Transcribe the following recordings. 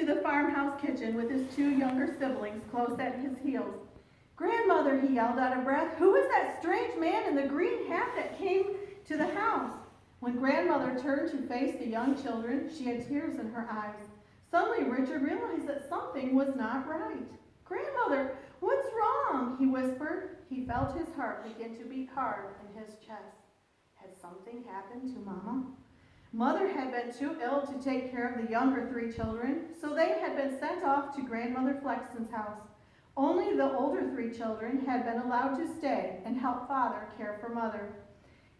into the farmhouse kitchen with his two younger siblings close at his heels. "Grandmother," he yelled out of breath, "who is that strange man in the green hat that came to the house?" When Grandmother turned to face the young children, she had tears in her eyes. Suddenly, Richard realized that something was not right. "Grandmother, what's wrong?" he whispered. He felt his heart begin to beat hard in his chest. Had something happened to Mama? Mother had been too ill to take care of the younger three children, so they had been sent off to Grandmother Flexon's house. Only the older three children had been allowed to stay and help Father care for Mother.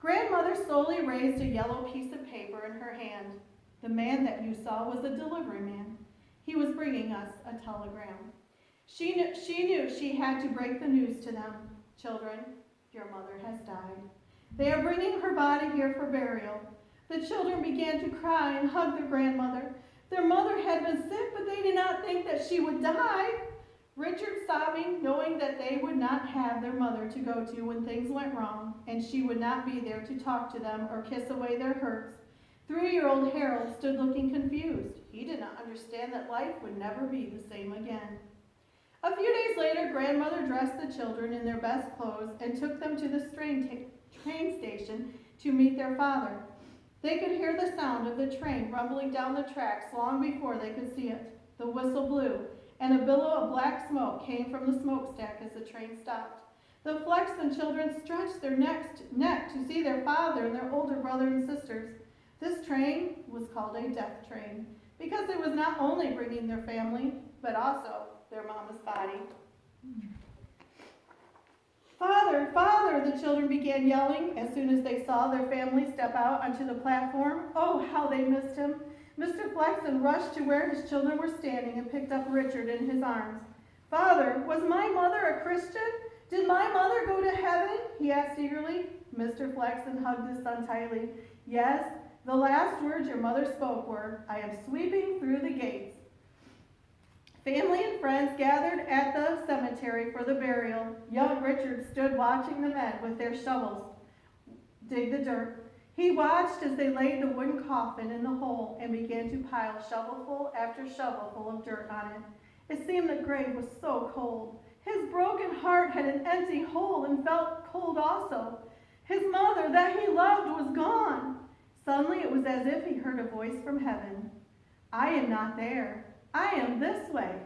Grandmother slowly raised a yellow piece of paper in her hand. "The man that you saw was a delivery man. He was bringing us a telegram." She knew she had to break the news to them. "Children, your mother has died. They are bringing her body here for burial." The children began to cry and hug their grandmother. Their mother had been sick, but they did not think that she would die. Richard sobbing, knowing that they would not have their mother to go to when things went wrong, and she would not be there to talk to them or kiss away their hurts. 3-year-old Harold stood looking confused. He did not understand that life would never be the same again. A few days later, Grandmother dressed the children in their best clothes and took them to the train station to meet their father. They could hear the sound of the train rumbling down the tracks long before they could see it. The whistle blew, and a billow of black smoke came from the smokestack as the train stopped. The Flexon children stretched their neck to see their father and their older brother and sisters. This train was called a death train because it was not only bringing their family, but also their mama's body. "Father, Father," the children began yelling as soon as they saw their family step out onto the platform. Oh, how they missed him. Mr. Flexon rushed to where his children were standing and picked up Richard in his arms. "Father, was my mother a Christian? Did my mother go to heaven?" he asked eagerly. Mr. Flexon hugged his son tightly. "Yes, the last words your mother spoke were, 'I am sweeping through the gates.'" Family and friends gathered at the cemetery for the burial. Young Richard stood watching the men with their shovels dig the dirt. He watched as they laid the wooden coffin in the hole and began to pile shovelful after shovelful of dirt on it. It seemed the grave was so cold. His broken heart had an empty hole and felt cold also. His mother that he loved was gone. Suddenly it was as if he heard a voice from heaven. "I am not there. I am this way."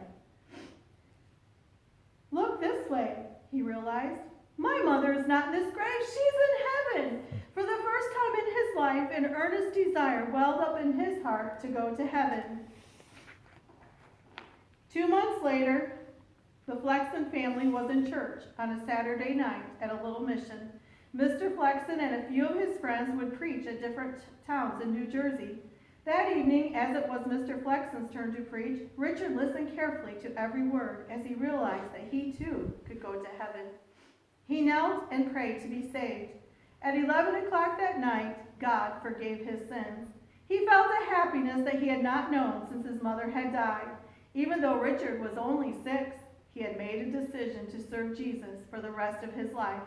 "Look this way," he realized. "My mother is not in this grave. She's in heaven." For the first time in his life, an earnest desire welled up in his heart to go to heaven. 2 months later, the Flexon family was in church on a Saturday night at a little mission. Mr. Flexon and a few of his friends would preach at different towns in New Jersey. That evening, as it was Mr. Flexon's turn to preach, Richard listened carefully to every word as he realized that he too could go to heaven. He knelt and prayed to be saved. At 11 o'clock that night, God forgave his sins. He felt a happiness that he had not known since his mother had died. Even though Richard was only 6, he had made a decision to serve Jesus for the rest of his life.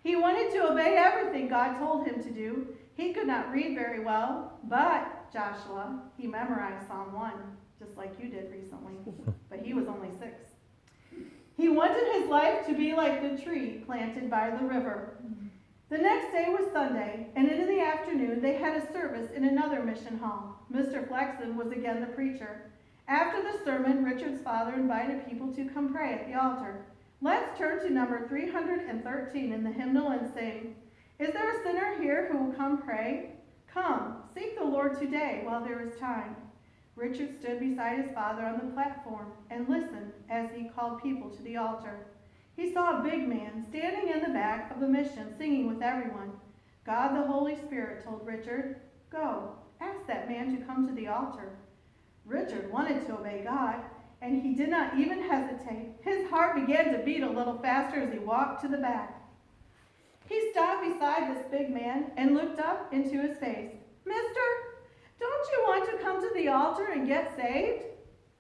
He wanted to obey everything God told him to do. He could not read very well, but Joshua, he memorized Psalm 1, just like you did recently, but he was only 6. He wanted his life to be like the tree planted by the river. The next day was Sunday, and in the afternoon they had a service in another mission hall. Mr. Flexon was again the preacher. After the sermon, Richard's father invited people to come pray at the altar. Let's turn to number 313 in the hymnal and sing, "Is there a sinner here who will come pray? Come, seek the Lord today while there is time." Richard stood beside his father on the platform and listened as he called people to the altar. He saw a big man standing in the back of the mission singing with everyone. God the Holy Spirit told Richard, "Go, ask that man to come to the altar." Richard wanted to obey God, and he did not even hesitate. His heart began to beat a little faster as he walked to the back. He stopped beside this big man and looked up into his face. "Mister, don't you want to come to the altar and get saved?"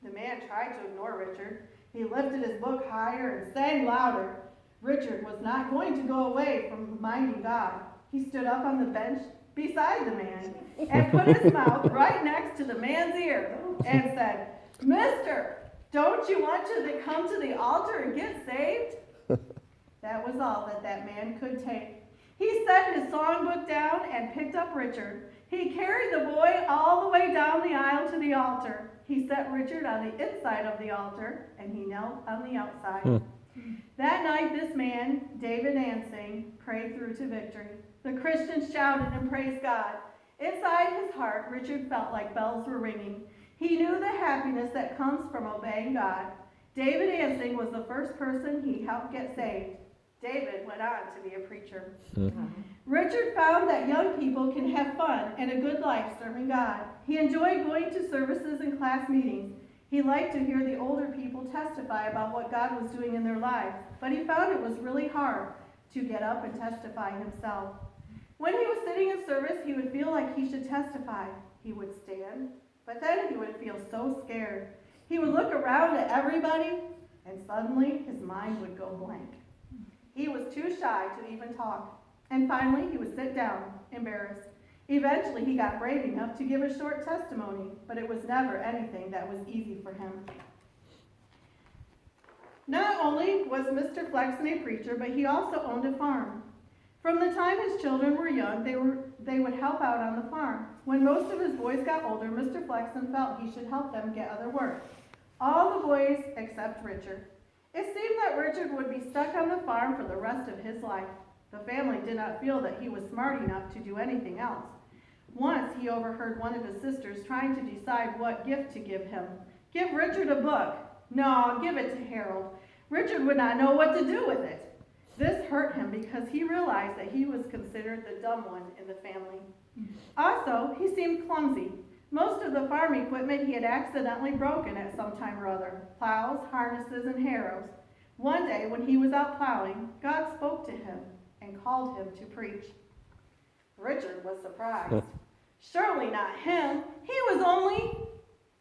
The man tried to ignore Richard. He lifted his book higher and sang louder. Richard was not going to go away from minding God. He stood up on the bench beside the man and put his mouth right next to the man's ear and said, "Mister, don't you want to come to the altar and get saved?" That was all that man could take. He set his songbook down and picked up Richard. He carried the boy all the way down the aisle to the altar. He set Richard on the inside of the altar, and he knelt on the outside. That night, this man, David Ansing, prayed through to victory. The Christians shouted and praised God. Inside his heart, Richard felt like bells were ringing. He knew the happiness that comes from obeying God. David Ansing was the first person he helped get saved. David went on to be a preacher. Richard found that young people can have fun and a good life serving God. He enjoyed going to services and class meetings. He liked to hear the older people testify about what God was doing in their lives, but he found it was really hard to get up and testify himself. When he was sitting in service, he would feel like he should testify. He would stand, but then he would feel so scared. He would look around at everybody, and suddenly his mind would go blank. He was too shy to even talk, and finally he would sit down, embarrassed. Eventually he got brave enough to give a short testimony, but it was never anything that was easy for him. Not only was Mr. Flexon a preacher, but he also owned a farm. From the time his children were young, they would help out on the farm. When most of his boys got older, Mr. Flexon felt he should help them get other work. All the boys except Richard. It seemed that Richard would be stuck on the farm for the rest of his life. The family did not feel that he was smart enough to do anything else. Once he overheard one of his sisters trying to decide what gift to give him. "Give Richard a book." "No, give it to Harold. Richard would not know what to do with it." This hurt him because he realized that he was considered the dumb one in the family. Also, he seemed clumsy. Most of the farm equipment he had accidentally broken at some time or other: plows, harnesses, and harrows. One day, when he was out plowing, God spoke to him and called him to preach. Richard was surprised. Surely not him. He was only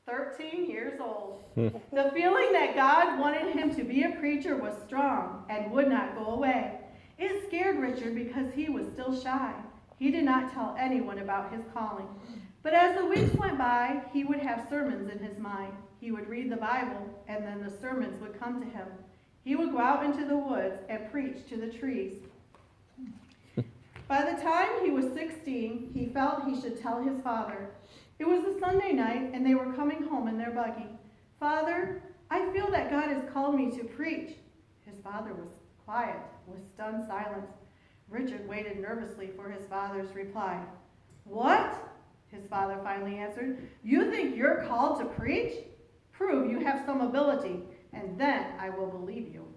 13 years old. The feeling that God wanted him to be a preacher was strong and would not go away. It scared Richard because he was still shy. He did not tell anyone about his calling. But as the weeks went by, he would have sermons in his mind. He would read the Bible, and then the sermons would come to him. He would go out into the woods and preach to the trees. By the time he was 16, he felt he should tell his father. It was a Sunday night, and they were coming home in their buggy. "Father, I feel that God has called me to preach." His father was quiet, with stunned silence. Richard waited nervously for his father's reply. "What?" his father finally answered. "You think you're called to preach? Prove you have some ability, and then I will believe you."